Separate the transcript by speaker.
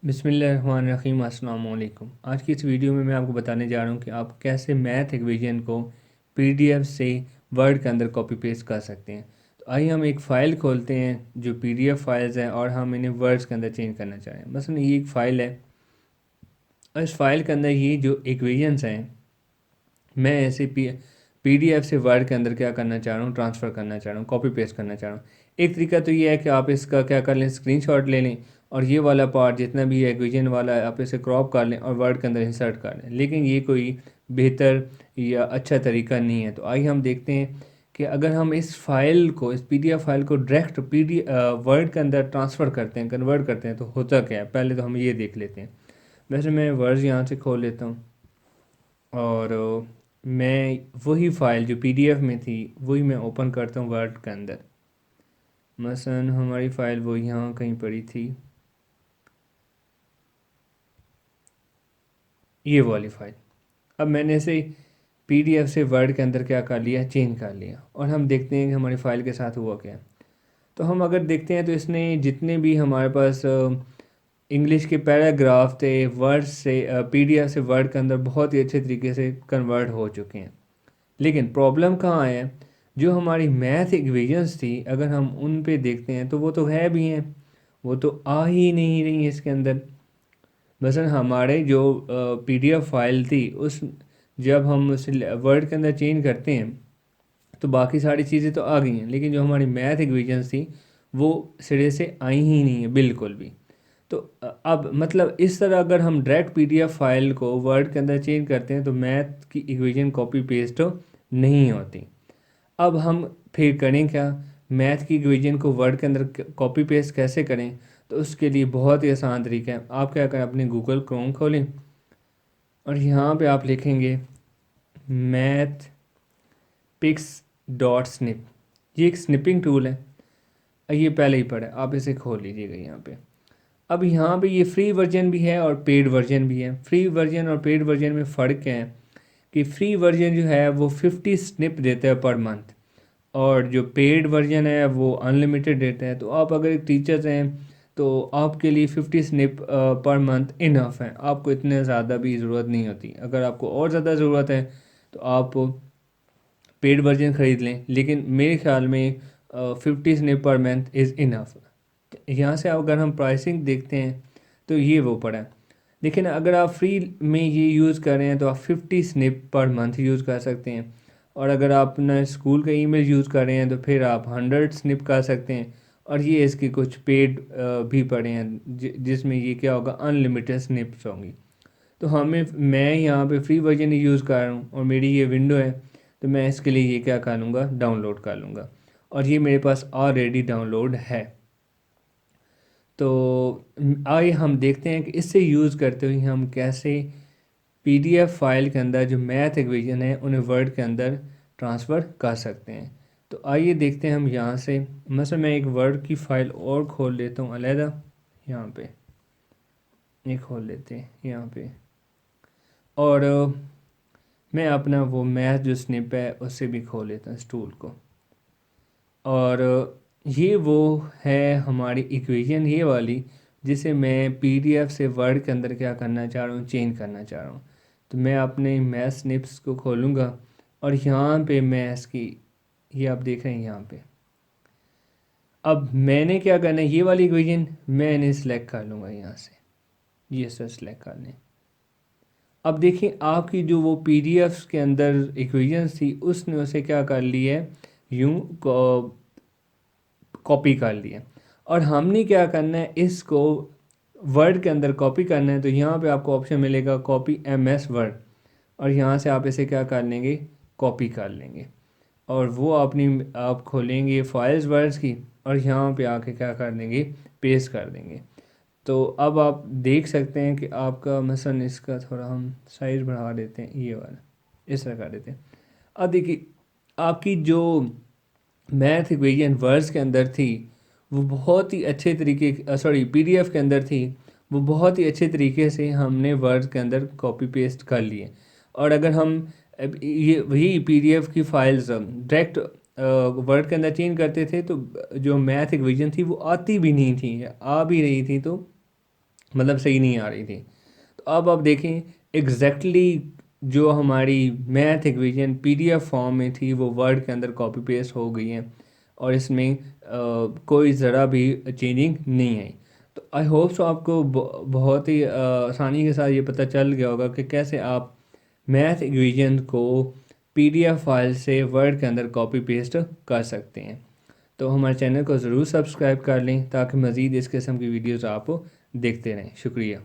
Speaker 1: बिस्मिल्लाहिर्रहमानिर्रहीम अस्सलाम वालेकुम। आज की इस वीडियो में मैं आपको बताने जा रहा हूँ कि आप कैसे मैथ इक्वेशन को पीडीएफ से वर्ड के अंदर कॉपी पेस्ट कर सकते हैं। तो आइए हम एक फ़ाइल खोलते हैं जो पीडीएफ फाइल्स हैं और हम इन्हें वर्ड्स के अंदर चेंज करना चाह रहे हैं। मसलन ये एक फ़ाइल है और इस फाइल के अंदर ये जो इक्वेशंस हैं मैं ऐसे पीडीएफ से वर्ड के अंदर क्या करना चाह रहा हूँ, ट्रांसफ़र करना चाह रहा हूँ, कॉपी पेस्ट करना चाह रहा हूँ। एक तरीका तो ये है कि आप इसका क्या कर लें, स्क्रीनशॉट ले लें और ये वाला पार्ट जितना भी है इक्वेशन वाला है आप इसे क्रॉप कर लें और वर्ड के अंदर इंसर्ट कर लें, लेकिन ये कोई बेहतर या अच्छा तरीका नहीं है। तो आइए हम देखते हैं कि अगर हम इस फाइल को, इस पीडीएफ फाइल को डायरेक्ट वर्ड के अंदर ट्रांसफ़र करते हैं, कन्वर्ट करते हैं तो होता क्या है। पहले तो हम ये देख लेते हैं। वैसे मैं वर्ड्स यहाँ से खोल लेता हूँ और मैं वही फ़ाइल जो पीडीएफ में थी वही मैं ओपन करता हूँ वर्ड के अंदर। मसलन हमारी फ़ाइल वो यहाँ कहीं पड़ी थी, ये वाली फ़ाइल। अब मैंने इसे पीडीएफ से वर्ड के अंदर क्या कर लिया, चेंज कर लिया और हम देखते हैं कि हमारी फ़ाइल के साथ हुआ क्या है। तो हम अगर देखते हैं तो इसने जितने भी हमारे पास इंग्लिश के पैराग्राफ थे वर्ड से पीडीएफ से वर्ड के अंदर बहुत ही अच्छे तरीके से कन्वर्ट हो चुके हैं। लेकिन प्रॉब्लम कहाँ है, जो हमारी मैथ इक्वेशंस थी अगर हम उन पे देखते हैं तो वो तो है भी हैं, वो तो आ ही नहीं रही है इसके अंदर। मसलन हमारे जो पीडीएफ फाइल थी उस जब हम उसे वर्ड के अंदर चेंज करते हैं तो बाकी सारी चीज़ें तो आ गई हैं, लेकिन जो हमारी मैथ इक्वेशंस थी वो सिरे से आई ही नहीं है बिल्कुल भी। तो अब मतलब इस तरह अगर हम डायरेक्ट पीडीएफ फाइल को वर्ड के अंदर चेंज करते हैं तो मैथ की इक्वेशन कॉपी पेस्ट नहीं होती। अब हम फिर करें क्या, मैथ की इक्वेशन को वर्ड के अंदर कॉपी पेस्ट कैसे करें। तो उसके लिए बहुत ही आसान तरीका है। आप क्या करें, अपने गूगल क्रोम खोलें और यहाँ पे आप लिखेंगे मैथ पिक्स डॉट स्निप। ये एक स्निपिंग टूल है, ये पहले ही पढ़ा है, आप इसे खोल लीजिएगा यहाँ पे। अब यहाँ पे ये फ्री वर्जन भी है और पेड वर्जन भी है। फ्री वर्जन और पेड वर्जन में फ़र्क क्या है कि फ्री वर्जन जो है वो 50 स्निप देता है पर मंथ और जो पेड वर्जन है वो अनलिमिटेड देता है। तो आप अगर एक टीचर हैं तो आपके लिए 50 स्निप पर मंथ इनफ है, आपको इतने ज़्यादा भी ज़रूरत नहीं होती। अगर आपको और ज़्यादा ज़रूरत है तो आप पेड वर्जन ख़रीद लें, लेकिन मेरे ख्याल में 50 snip per month is enough. यहाँ से अगर हम प्राइसिंग देखते हैं तो ये वो पड़ा है। देखिए ना, अगर आप फ्री में ये यूज़ कर रहे हैं तो आप 50 स्निप पर मंथ यूज़ कर सकते हैं और अगर आप अपना स्कूल का ईमेल यूज़ कर रहे हैं तो फिर आप 100 स्निप कर सकते हैं। और ये इसके कुछ पेड भी पड़े हैं जिसमें ये क्या होगा, अनलिमिटेड स्निप्स होंगी। तो मैं यहाँ पे फ्री वर्जन ही यूज़ कर रहा हूँ और मेरी ये विंडो है तो मैं इसके लिए ये क्या कर लूँगा, डाउनलोड कर लूँगा और ये मेरे पास ऑलरेडी डाउनलोड है। तो आइए हम देखते हैं कि इससे यूज़ करते हुए हम कैसे पीडीएफ फाइल के अंदर जो मैथ इक्वेशन है उन्हें वर्ड के अंदर ट्रांसफ़र कर सकते हैं। तो आइए देखते हैं हम यहाँ से। मसलन मैं एक वर्ड की फ़ाइल और खोल लेता हूँ अलहदा, यहाँ पे ये खोल लेते हैं यहाँ पे और मैं अपना वो मैथ जो स्निप है उससे भी खोल लेता हूँ इस टूल को। और ये वो है हमारी इक्वेशन ये वाली जिसे मैं पीडीएफ से वर्ड के अंदर क्या करना चाह रहा हूँ, चेंज करना चाह रहा हूँ। तो मैं अपने मैथ स्निप्स को खोलूँगा और यहाँ पे मैं इसकी, ये आप देख रहे हैं यहाँ पे। अब मैंने क्या करना है, ये वाली इक्वेशन मैं इन्हें सेलेक्ट कर लूँगा यहाँ से, ये सर सेलेक्ट कर लें। अब देखिए आपकी जो वो पीडीएफ के अंदर इक्वेशंस थी उसने उसे क्या कर लिया है, यूँ कॉपी कर लिया। और हमने क्या करना है, इसको वर्ड के अंदर कॉपी करना है। तो यहाँ पे आपको ऑप्शन मिलेगा कॉपी एमएस वर्ड और यहाँ से आप इसे क्या कर लेंगे, कॉपी कर लेंगे और वो आप खोलेंगे फाइल्स वर्ड्स की और यहाँ पे आके क्या कर देंगे, पेस्ट कर देंगे। तो अब आप देख सकते हैं कि आपका मसलन इसका थोड़ा हम साइज़ बढ़ा देते हैं, ये वाला इस तरह कर देते हैं। अब देखिए आपकी जो मैथ इक्वेशन वर्ड्स के अंदर थी वो बहुत ही अच्छे तरीके, सॉरी पीडीएफ के अंदर थी, वो बहुत ही अच्छे तरीके से हमने वर्ड्स के अंदर कॉपी पेस्ट कर लिए। और अगर हम ये वही पीडीएफ की फाइल्स डायरेक्ट वर्ड के अंदर चेंज करते थे तो जो मैथ इक्वेशन थी वो आती भी नहीं थी, आ भी रही थी तो मतलब सही नहीं आ रही थी। तो अब आप देखें एग्जैक्टली जो हमारी मैथ इक्वेशन पीडीएफ फॉर्म में थी वो वर्ड के अंदर कॉपी पेस्ट हो गई है और इसमें कोई ज़रा भी चेंजिंग नहीं आई। तो आई होप सो आपको बहुत ही आसानी के साथ ये पता चल गया होगा कि कैसे आप मैथ इक्वेशन को पीडीएफ फाइल से वर्ड के अंदर कॉपी पेस्ट कर सकते हैं। तो हमारे चैनल को ज़रूर सब्सक्राइब कर लें ताकि मज़ीद इस किस्म की वीडियोज़ आप देखते रहें। शुक्रिया।